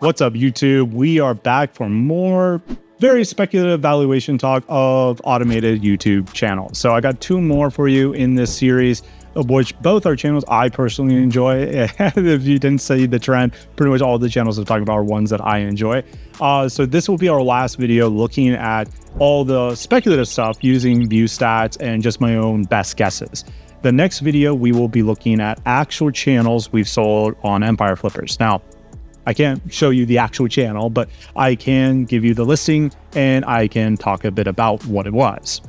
What's up, YouTube? We are back for more very speculative valuation talk of automated YouTube channels. So I got two more for you in this series, of which both are channels I personally enjoy. If you didn't see the trend, pretty much all the channels I'm talking about are ones that I enjoy. So this will be our last video looking at all the speculative stuff using ViewStat and just my own best guesses. The next video, we will be looking at actual channels we've sold on Empire Flippers. Now, I can't show you the actual channel, but I can give you the listing and I can talk a bit about what it was.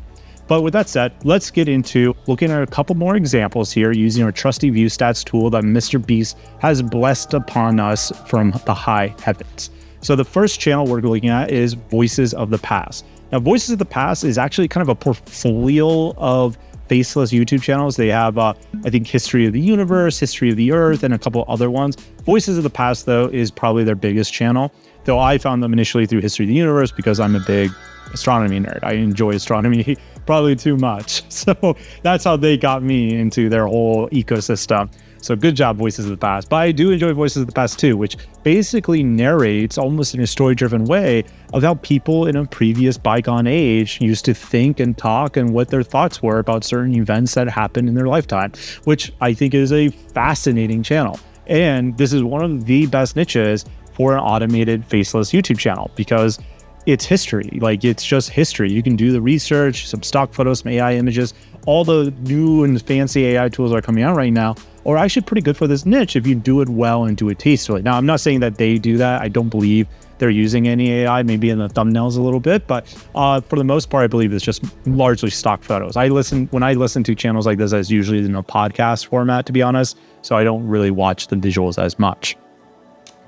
But with that said, let's get into looking at a couple more examples here using our trusty ViewStats tool that Mr. Beast has blessed upon us from the high heavens. So the first channel we're looking at is Voices of the Past. Now, Voices of the Past is actually kind of a portfolio of Faceless YouTube channels. They have, I think, History of the Universe, History of the Earth, and a couple other ones. Voices of the Past, though, is probably their biggest channel, though I found them initially through History of the Universe because I'm a big astronomy nerd. I enjoy astronomy probably too much. So that's how they got me into their whole ecosystem. So good job, Voices of the Past. But I do enjoy Voices of the Past too, which basically narrates almost in a story-driven way of how people in a previous bygone age used to think and talk and what their thoughts were about certain events that happened in their lifetime, which I think is a fascinating channel. And this is one of the best niches for an automated faceless YouTube channel because it's history. Like, it's just history. You can do the research, some stock photos, some AI images. All the new and fancy AI tools that are coming out right now are actually pretty good for this niche if you do it well and do it tastefully. Now, I'm not saying that they do that. I don't believe they're using any AI, maybe in the thumbnails a little bit, but for the most part, I believe it's just largely stock photos. When I listen to channels like this, it's usually in a podcast format, to be honest, so I don't really watch the visuals as much.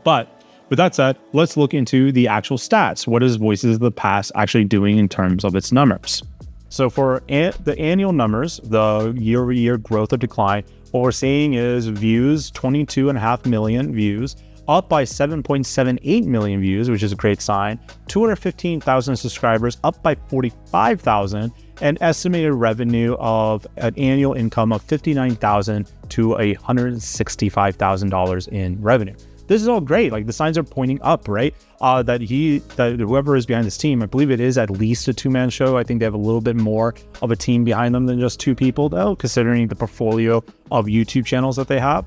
But with that said, let's look into the actual stats. What is Voices of the Past actually doing in terms of its numbers? So for the annual numbers, the year-over-year growth or decline, what we're seeing is views, 22.5 million views, up by 7.78 million views, which is a great sign, 215,000 subscribers, up by 45,000, and estimated revenue of an annual income of $59,000 to $165,000 in revenue. This is all great. Like, the signs are pointing up, right? That whoever is behind this team, I believe it is at least a two-man show. I think they have a little bit more of a team behind them than just two people, though, considering the portfolio of YouTube channels that they have.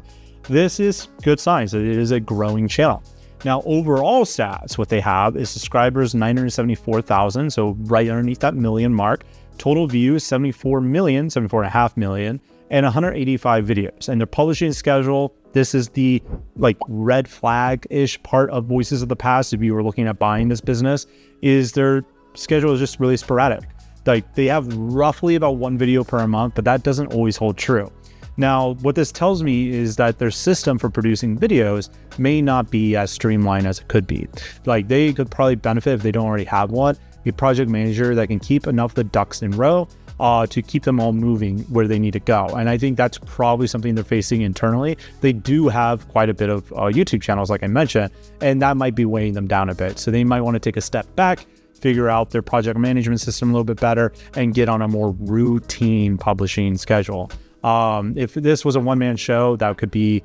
This is good signs that it is a growing channel. Now, overall stats, what they have is subscribers 974,000, so right underneath that million mark. Total views 74.5 million, and 185 videos. And their publishing schedule, this is the like red flag-ish part of Voices of the Past. If you were looking at buying this business, is their schedule is just really sporadic. Like, they have roughly about one video per month, but that doesn't always hold true. Now, what this tells me is that their system for producing videos may not be as streamlined as it could be. Like, they could probably benefit if they don't already have one, a project manager that can keep enough of the ducks in row to keep them all moving where they need to go. And I think that's probably something they're facing internally. They do have quite a bit of YouTube channels, like I mentioned, and that might be weighing them down a bit. So they might want to take a step back, figure out their project management system a little bit better, and get on a more routine publishing schedule. If this was a one-man show, that could be,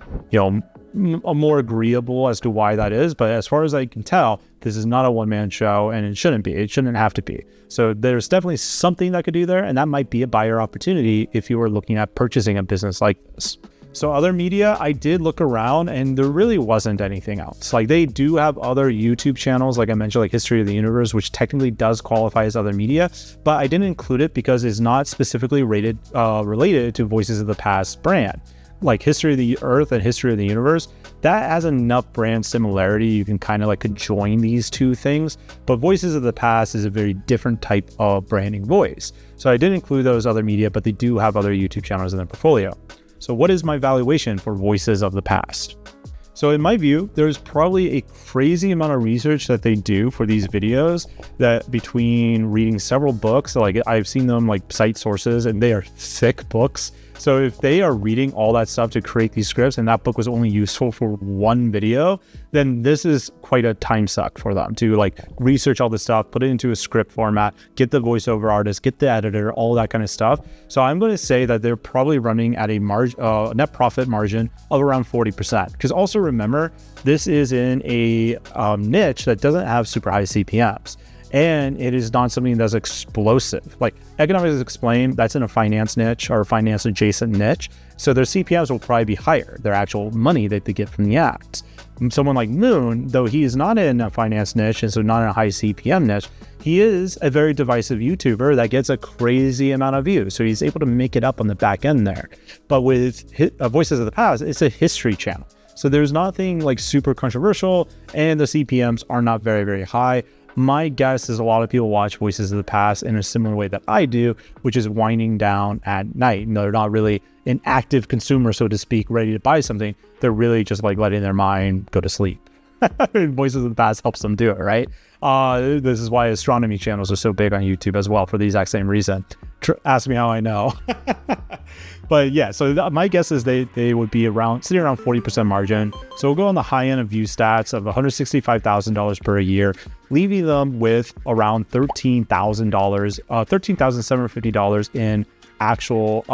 more agreeable as to why that is. But as far as I can tell, this is not a one-man show, and it shouldn't be. It shouldn't have to be. So there's definitely something that could do there, and that might be a buyer opportunity if you were looking at purchasing a business like this. So other media, I did look around and there really wasn't anything else. Like, they do have other YouTube channels, like I mentioned, like History of the Universe, which technically does qualify as other media, but I didn't include it because it's not specifically related to Voices of the Past brand. Like History of the Earth and History of the Universe, that has enough brand similarity. You can kind of like join these two things, but Voices of the Past is a very different type of branding voice. So I didn't include those other media, but they do have other YouTube channels in their portfolio. So what is my valuation for Voices of the Past? So in my view, there's probably a crazy amount of research that they do for these videos, that between reading several books, like I've seen them like cite sources and they are thick books So if they are reading all that stuff to create these scripts and that book was only useful for one video, then this is quite a time suck for them to like research all this stuff, put it into a script format, get the voiceover artist, get the editor, all that kind of stuff. So I'm going to say that they're probably running at a net profit margin of around 40%. Because also remember, this is in a niche that doesn't have super high CPMs. And it is not something that's explosive. Like Economics Explained, that's in a finance niche or finance adjacent niche. So their CPMs will probably be higher, their actual money that they get from the ads. Someone like Moon, though he is not in a finance niche and so not in a high CPM niche, he is a very divisive YouTuber that gets a crazy amount of views. So he's able to make it up on the back end there. But with Voices of the Past, it's a history channel. So there's nothing like super controversial and the CPMs are not very, very high. My guess is a lot of people watch Voices of the Past in a similar way that I do, which is winding down at night. No, they're not really an active consumer, so to speak, ready to buy something. They're really just like letting their mind go to sleep. Voices of the Past helps them do it, right? This is why astronomy channels are so big on YouTube as well, for the exact same reason. Ask me how I know. But yeah, so my guess is they would be sitting around 40% margin. So we'll go on the high end of ViewStats of $165,000 per year, leaving them with around $13,750 in actual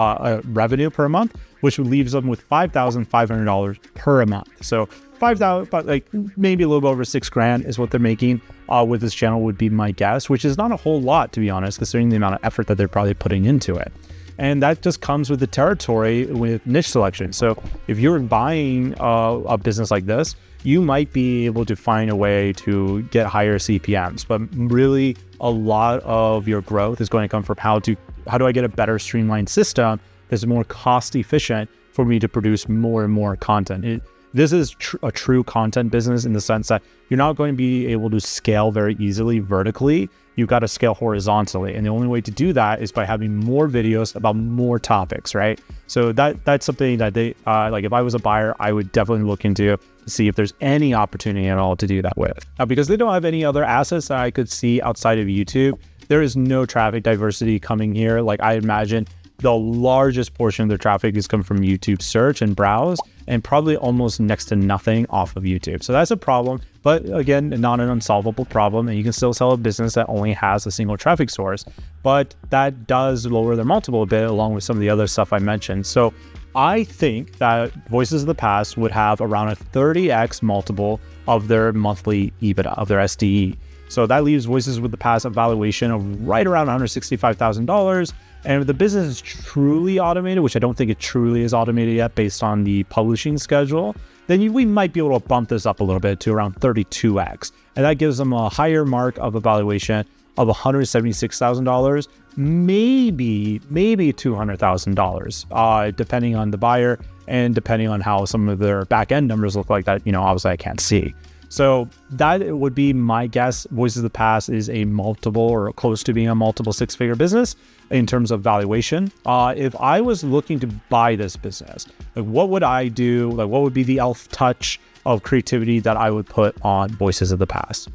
revenue per month, which leaves them with $5,500 per month. So 5,000, but like maybe a little bit over $6,000 is what they're making with this channel would be my guess, which is not a whole lot, to be honest, considering the amount of effort that they're probably putting into it. And that just comes with the territory with niche selection. So if you're buying a business like this, you might be able to find a way to get higher CPMs, but really a lot of your growth is going to come from how do I get a better streamlined system that's more cost efficient for me to produce more and more content. This is a true content business in the sense that you're not going to be able to scale very easily vertically. You've got to scale horizontally. And the only way to do that is by having more videos about more topics, right? So that's something that they, like if I was a buyer, I would definitely look into to see if there's any opportunity at all to do that with. Now, because they don't have any other assets that I could see outside of YouTube, there is no traffic diversity coming here. Like I imagine the largest portion of their traffic is coming from YouTube search and browse, and probably almost next to nothing off of YouTube. So that's a problem, but again, not an unsolvable problem, and you can still sell a business that only has a single traffic source, but that does lower their multiple a bit along with some of the other stuff I mentioned. So I think that Voices of the Past would have around a 30x multiple of their monthly EBITDA, of their SDE. So that leaves Voices of the Past a valuation of right around $165,000. And if the business is truly automated, which I don't think it truly is automated yet based on the publishing schedule, then we might be able to bump this up a little bit to around 32x. And that gives them a higher mark of evaluation of $176,000, maybe $200,000, depending on the buyer and depending on how some of their back end numbers look like that, obviously I can't see. So that would be my guess. Voices of the Past is a multiple or close to being a multiple six-figure business in terms of valuation. If I was looking to buy this business, like what would I do? Like what would be the elf touch of creativity that I would put on Voices of the Past?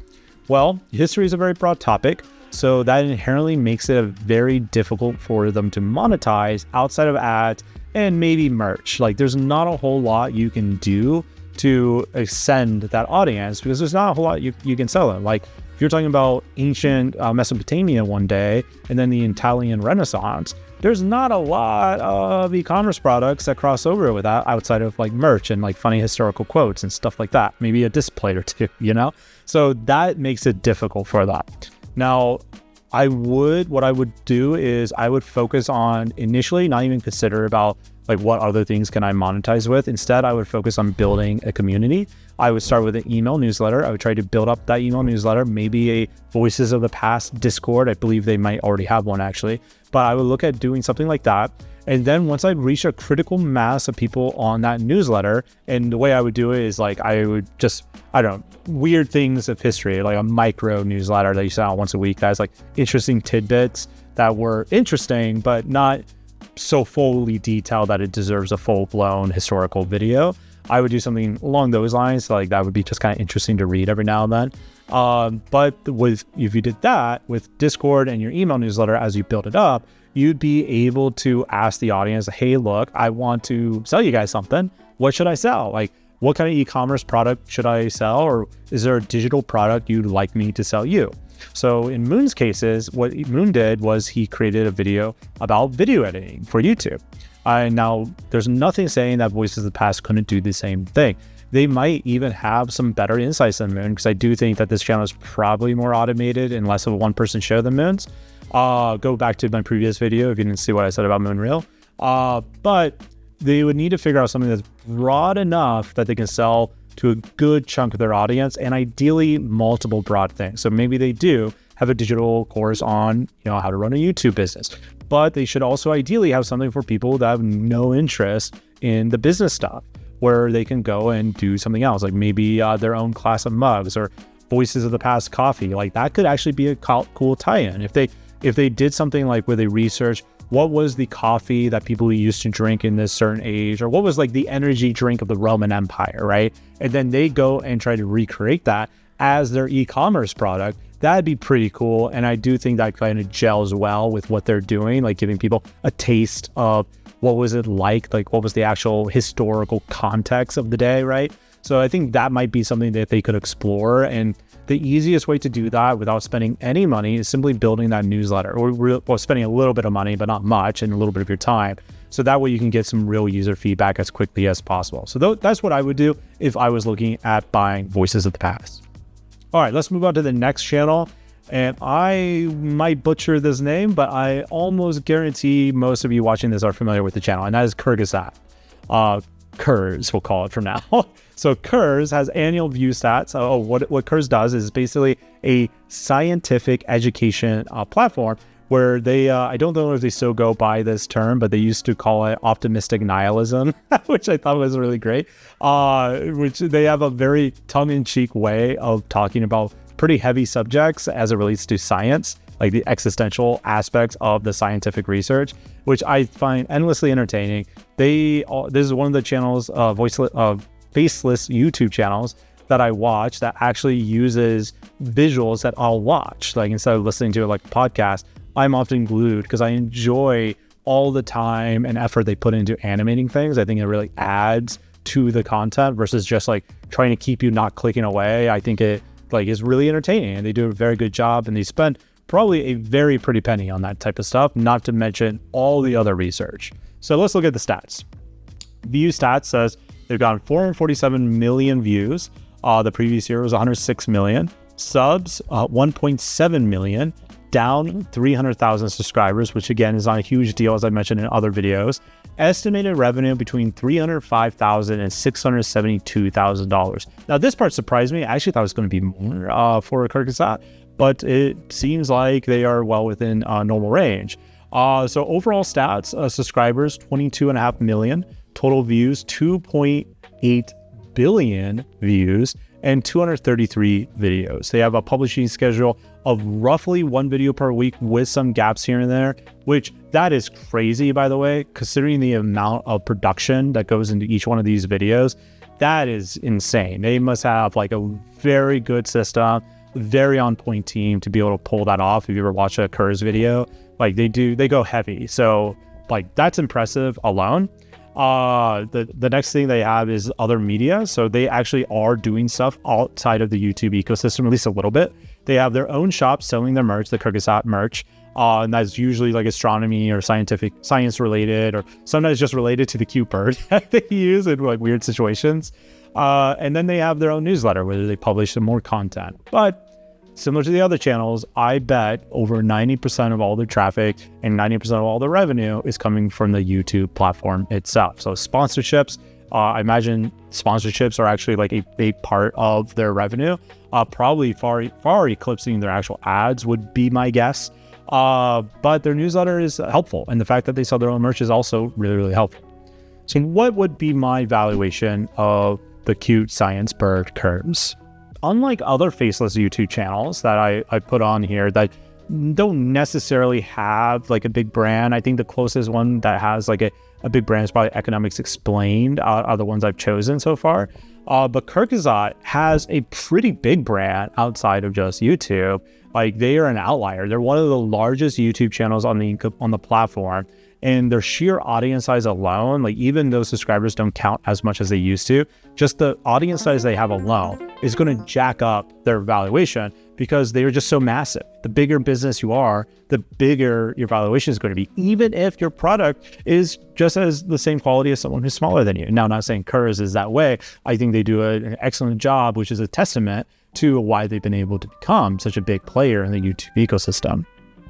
Well, history is a very broad topic, so that inherently makes it very difficult for them to monetize outside of ads and maybe merch. Like there's not a whole lot you can do to ascend that audience because there's not a whole lot you can sell them. Like if you're talking about ancient Mesopotamia one day and then the Italian Renaissance, there's not a lot of e-commerce products that cross over with that outside of like merch and like funny historical quotes and stuff like that. Maybe a display or two, So that makes it difficult for that. Now, what I would do is I would focus on initially not even consider about like what other things can I monetize with. Instead, I would focus on building a community. I would start with an email newsletter. I would try to build up that email newsletter, maybe a Voices of the Past Discord. I believe they might already have one actually, but I would look at doing something like that. And then once I reach a critical mass of people on that newsletter, and the way I would do it is like, I would just, weird things of history, like a micro newsletter that you send out once a week that has like interesting tidbits that were interesting, but not so fully detailed that it deserves a full-blown historical video. I would do something along those lines. Like that would be just kind of interesting to read every now and then. But if you did that with Discord and your email newsletter, as you build it up, you'd be able to ask the audience, hey, look, I want to sell you guys something. What should I sell? Like, what kind of e-commerce product should I sell? Or is there a digital product you'd like me to sell you? So in Moon's cases, what Moon did was he created a video about video editing for YouTube. Now, there's nothing saying that Voices of the Past couldn't do the same thing. They might even have some better insights than Moon, because I do think that this channel is probably more automated and less of a one-person show than Moon's. Go back to my previous video if you didn't see what I said about Moon Reel. But they would need to figure out something that's broad enough that they can sell to a good chunk of their audience, and ideally multiple broad things. So maybe they do have a digital course on, how to run a YouTube business, but they should also ideally have something for people that have no interest in the business stuff, where they can go and do something else, like maybe their own class of mugs or Voices of the Past coffee. Like that could actually be a cool tie-in. If they did something like where they research what was the coffee that people used to drink in this certain age, or what was like the energy drink of the Roman Empire, right? And then they go and try to recreate that as their e-commerce product. That'd be pretty cool. And I do think that kind of gels well with what they're doing, like giving people a taste of what was it like what was the actual historical context of the day, right? So I think that might be something that they could explore. And the easiest way to do that without spending any money is simply building that newsletter, or spending a little bit of money, but not much, and a little bit of your time. So that way you can get some real user feedback as quickly as possible. So that's what I would do if I was looking at buying Voices of the Past. All right, let's move on to the next channel. And I might butcher this name, but I almost guarantee most of you watching this are familiar with the channel, and that is Kyrgyzstan. Kurz, we'll call it from now. So Kurz has annual ViewStats. What Kurz does is basically a scientific education platform where they, I don't know if they still go by this term, but they used to call it optimistic nihilism, which I thought was really great. Which they have a very tongue-in-cheek way of talking about pretty heavy subjects as it relates to science, like the existential aspects of the scientific research, which I find endlessly entertaining. This is one of the channels, Faceless YouTube channels that I watch that actually uses visuals that I'll watch. Like instead of listening to it like a podcast, I'm often glued because I enjoy all the time and effort they put into animating things. I think it really adds to the content versus just like trying to keep you not clicking away. I think it is really entertaining, and they do a very good job, and they spend probably a very pretty penny on that type of stuff, not to mention all the other research. So let's look at the stats. ViewStat says they've gotten 447 million views. The previous year was 106 million. Subs, 1.7 million, down 300,000 subscribers, which again is not a huge deal, as I mentioned in other videos. Estimated revenue between $305,000 and $672,000. Now, this part surprised me. I actually thought it was going to be more for Kyrgyzstan, but it seems like they are well within normal range. So overall stats, subscribers, 22.5 million, total views, 2.8 billion views, and 233 videos. They have a publishing schedule of roughly one video per week with some gaps here and there, which that is crazy, by the way, considering the amount of production that goes into each one of these videos. That is insane. They must have like a very good system, very on point team to be able to pull that off. If you ever watch a Kurz video, like they go heavy. So like that's impressive alone. The next thing they have is other media. So they actually are doing stuff outside of the YouTube ecosystem, at least a little bit. They have their own shop selling their merch, the Kyrgyzstan merch. And that's usually like astronomy or science related, or sometimes just related to the cute bird that they use in like weird situations. And then they have their own newsletter where they publish some more content. But similar to the other channels, I bet over 90% of all their traffic and 90% of all the revenue is coming from the YouTube platform itself. So sponsorships, I imagine sponsorships are actually like a big part of their revenue, probably far eclipsing their actual ads would be my guess. But their newsletter is helpful, and the fact that they sell their own merch is also really, really helpful. So what would be my valuation of the cute science bird Kurz? Unlike other faceless YouTube channels that I put on here that don't necessarily have like a big brand. I think the closest one that has like a big brand is probably Economics Explained, are the ones I've chosen so far. But Kurzgesagt has a pretty big brand outside of just YouTube. Like, they are an outlier. They're one of the largest YouTube channels on the platform, and their sheer audience size alone, like even those subscribers don't count as much as they used to, just the audience size they have alone is going to jack up their valuation because they are just so massive. The bigger business you are, the bigger your valuation is going to be, even if your product is just as the same quality as someone who's smaller than you. Now, I'm not saying Kurz is that way. I think they do an excellent job, which is a testament to why they've been able to become such a big player in the YouTube ecosystem.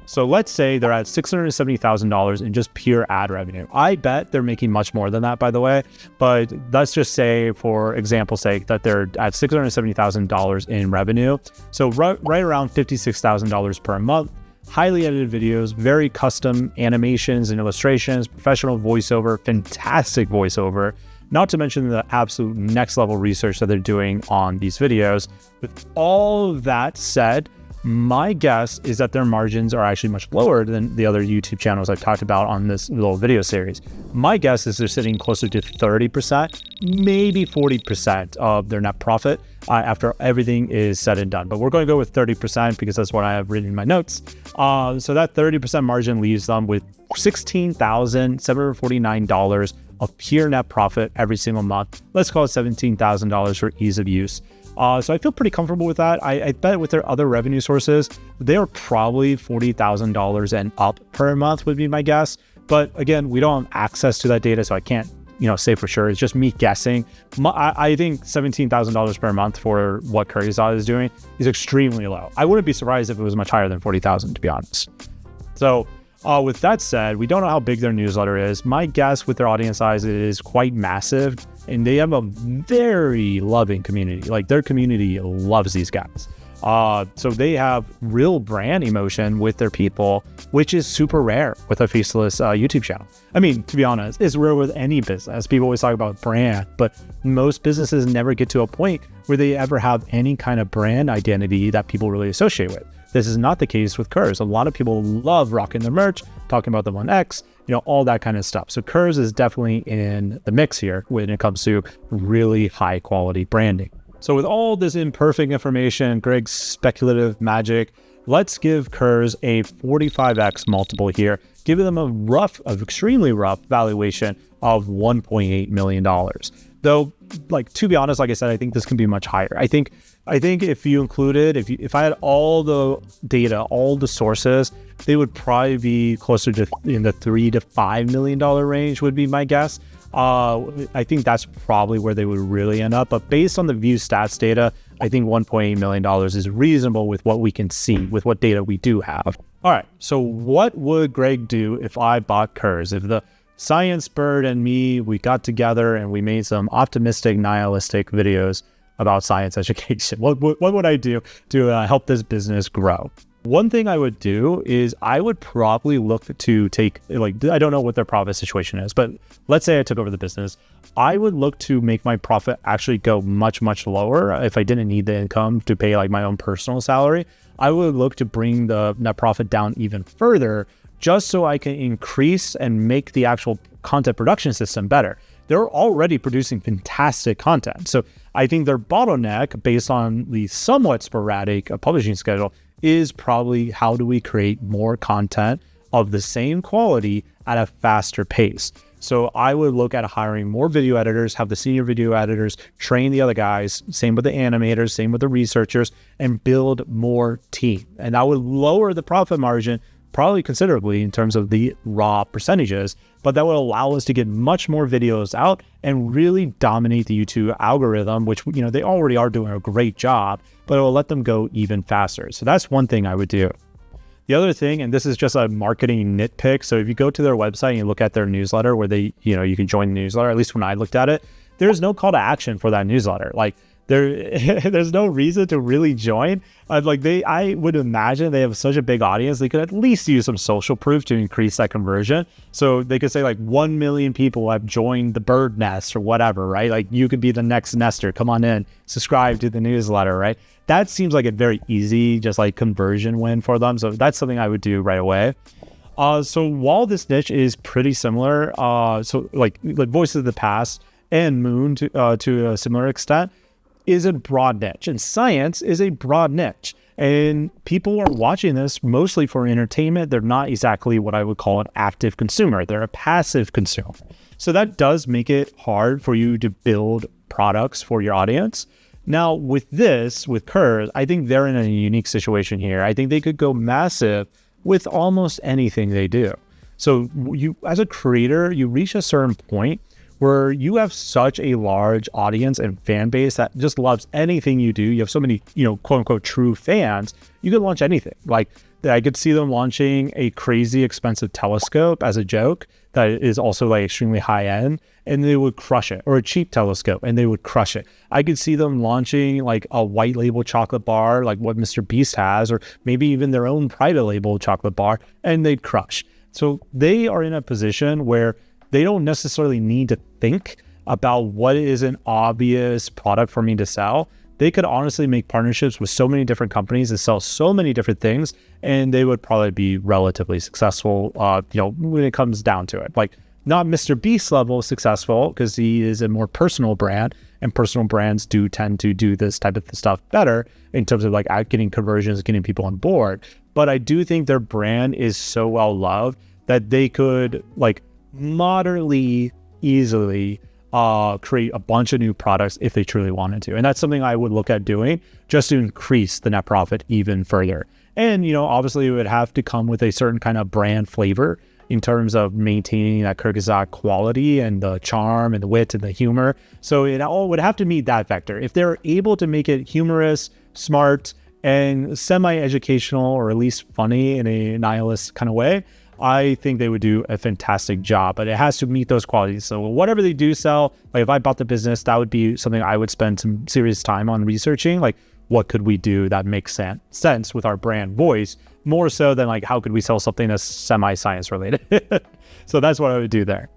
So let's say they're at $670,000 in just pure ad revenue. I bet they're making much more than that, by the way, but let's just say, for example's sake, that they're at $670,000 in revenue. So right around $56,000 per month, highly edited videos, very custom animations and illustrations, professional voiceover, fantastic voiceover, not to mention the absolute next level research that they're doing on these videos. With all of that said, my guess is that their margins are actually much lower than the other YouTube channels I've talked about on this little video series. My guess is they're sitting closer to 30%, maybe 40% of their net profit after everything is said and done. But we're going to go with 30% because that's what I have written in my notes. So that 30% margin leaves them with $16,749 of pure net profit every single month. Let's call it $17,000 for ease of use. So I feel pretty comfortable with that. I bet with their other revenue sources, they're probably $40,000 and up per month would be my guess. But again, we don't have access to that data, so I can't, say for sure. It's just me guessing. I think $17,000 per month for what Kurzgesagt is doing is extremely low. I wouldn't be surprised if it was much higher than 40,000, to be honest. So with that said, we don't know how big their newsletter is. My guess with their audience size is quite massive, and they have a very loving community. Like, their community loves these guys. So they have real brand emotion with their people, which is super rare with a faceless YouTube channel. I mean, to be honest, it's rare with any business. People always talk about brand, but most businesses never get to a point where they ever have any kind of brand identity that people really associate with. This is not the case with Kurz. A lot of people love rocking their merch, talking about them on X, all that kind of stuff. So Kurz is definitely in the mix here when it comes to really high quality branding. So with all this imperfect information, Greg's speculative magic, let's give Kurz a 45x multiple here, giving them a extremely rough valuation of $1.8 million. Though, to be honest, like I said, I think this can be much higher. I think if you included, if I had all the data, all the sources, they would probably be closer to in the $3 to $5 million range would be my guess. I think that's probably where they would really end up. But based on the ViewStats data, I think $1.8 million is reasonable with what we can see, with what data we do have. All right, so what would Greg do if I bought Kurz? If the Science Bird and me, we got together and we made some optimistic, nihilistic videos about science education. What would I do to help this business grow? One thing I would do is I would probably look to take, I don't know what their profit situation is, but let's say I took over the business. I would look to make my profit actually go much, much lower. If I didn't need the income to pay my own personal salary, I would look to bring the net profit down even further, just so I can increase and make the actual content production system better. They're already producing fantastic content. So I think their bottleneck, based on the somewhat sporadic publishing schedule, is probably how do we create more content of the same quality at a faster pace. So I would look at hiring more video editors, have the senior video editors train the other guys, same with the animators, same with the researchers, and build more team. And that would lower the profit margin probably considerably in terms of the raw percentages, but that would allow us to get much more videos out and really dominate the YouTube algorithm, which, they already are doing a great job, but it will let them go even faster. So that's one thing I would do. The other thing, and this is just a marketing nitpick, so if you go to their website and you look at their newsletter where they, you can join the newsletter, at least when I looked at it, there's no call to action for that newsletter. there's no reason to really join. I would imagine they have such a big audience, they could at least use some social proof to increase that conversion. So they could say like 1 million people have joined the bird nest or whatever, right? Like you could be the next nester. Come on in, subscribe to the newsletter, right? That seems like a very easy, just like conversion win for them. So that's something I would do right away. So while this niche is pretty similar, so like Voices of the Past and Moon to a similar extent, is a broad niche, and science is a broad niche, and people are watching this mostly for entertainment. They're not exactly what I would call an active consumer. They're a passive consumer. So that does make it hard for you to build products for your audience. Now with Curve, I think they're in a unique situation here. I think they could go massive with almost anything they do. So you, as a creator, you reach a certain point where you have such a large audience and fan base that just loves anything you do. You have so many, quote unquote, true fans. You could launch anything. Like I could see them launching a crazy expensive telescope as a joke that is also like extremely high end, and they would crush it, or a cheap telescope and they would crush it. I could see them launching like a white label chocolate bar, like what Mr. Beast has, or maybe even their own private label chocolate bar, and they'd crush. So they are in a position where they don't necessarily need to think about what is an obvious product for me to sell. They could honestly make partnerships with so many different companies and sell so many different things, and they would probably be relatively successful, when it comes down to it. Like not Mr. Beast level successful, because he is a more personal brand, and personal brands do tend to do this type of stuff better in terms of like getting conversions, getting people on board. But I do think their brand is so well loved that they could like moderately easily create a bunch of new products if they truly wanted to. And that's something I would look at doing just to increase the net profit even further. And, obviously it would have to come with a certain kind of brand flavor in terms of maintaining that Kyrgyzstan quality and the charm and the wit and the humor. So it all would have to meet that vector. If they're able to make it humorous, smart, and semi-educational, or at least funny in a nihilist kind of way, I think they would do a fantastic job, but it has to meet those qualities. So whatever they do sell, like if I bought the business, that would be something I would spend some serious time on researching. Like what could we do that makes sense with our brand voice, more so than like how could we sell something that's semi-science related. So that's what I would do there.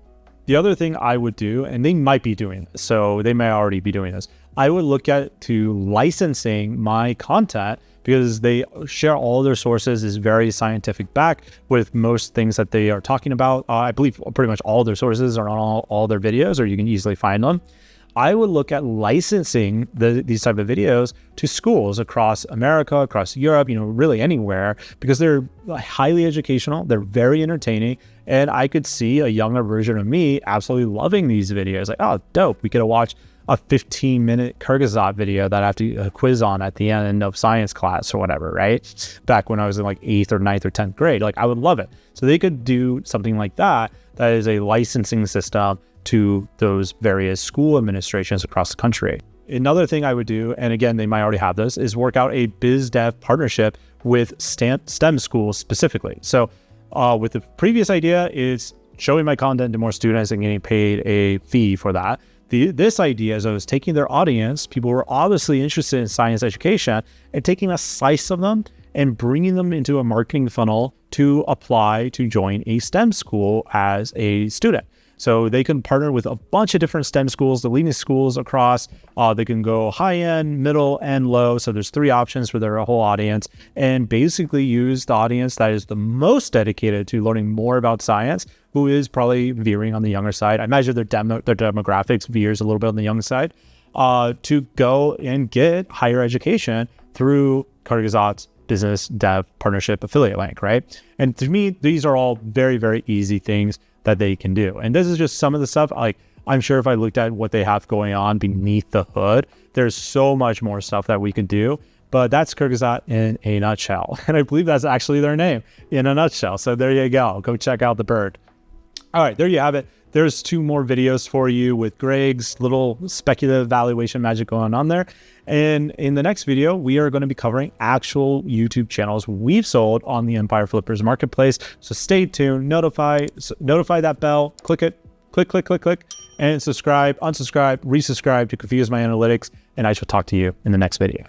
The other thing I would do, and they might be doing this, so they may already be doing this, I would look at to licensing my content, because they share all their sources, is very scientific back with most things that they are talking about. I believe pretty much all their sources are on all their videos, or you can easily find them. I would look at licensing these type of videos to schools across America, across Europe, really anywhere, because they're highly educational, they're very entertaining, and I could see a younger version of me absolutely loving these videos. Like, oh, dope, we could watch a 15-minute Kyrgyzstan video that I have to quiz on at the end of science class or whatever, right? Back when I was in like 8th or 9th or 10th grade, like I would love it. So they could do something like that is a licensing system to those various school administrations across the country. Another thing I would do, and again, they might already have this, is work out a biz dev partnership with STEM schools specifically. So with the previous idea is showing my content to more students and getting paid a fee for that. This idea is I was taking their audience, people who were obviously interested in science education, and taking a slice of them and bringing them into a marketing funnel to apply to join a STEM school as a student. So they can partner with a bunch of different STEM schools, the leading schools across. They can go high end, middle, and low. So there's 3 options for their whole audience, and basically use the audience that is the most dedicated to learning more about science, who is probably veering on the younger side. I imagine their demographics veers a little bit on the young side, to go and get higher education through Kyrgyzstan's business dev partnership affiliate link, right? And to me, these are all very, very easy things that they can do. And this is just some of the stuff. Like, I'm sure if I looked at what they have going on beneath the hood, there's so much more stuff that we can do. But that's Kyrgyzstan in a nutshell. And I believe that's actually their name, in a nutshell. So there you go. Go check out the bird. All right, there you have it. There's 2 more videos for you with Greg's little speculative valuation magic going on there. And in the next video, we are going to be covering actual YouTube channels we've sold on the Empire Flippers marketplace. So stay tuned, notify that bell, click it, click, click, click, click, and subscribe, unsubscribe, resubscribe to confuse my analytics, and I shall talk to you in the next video.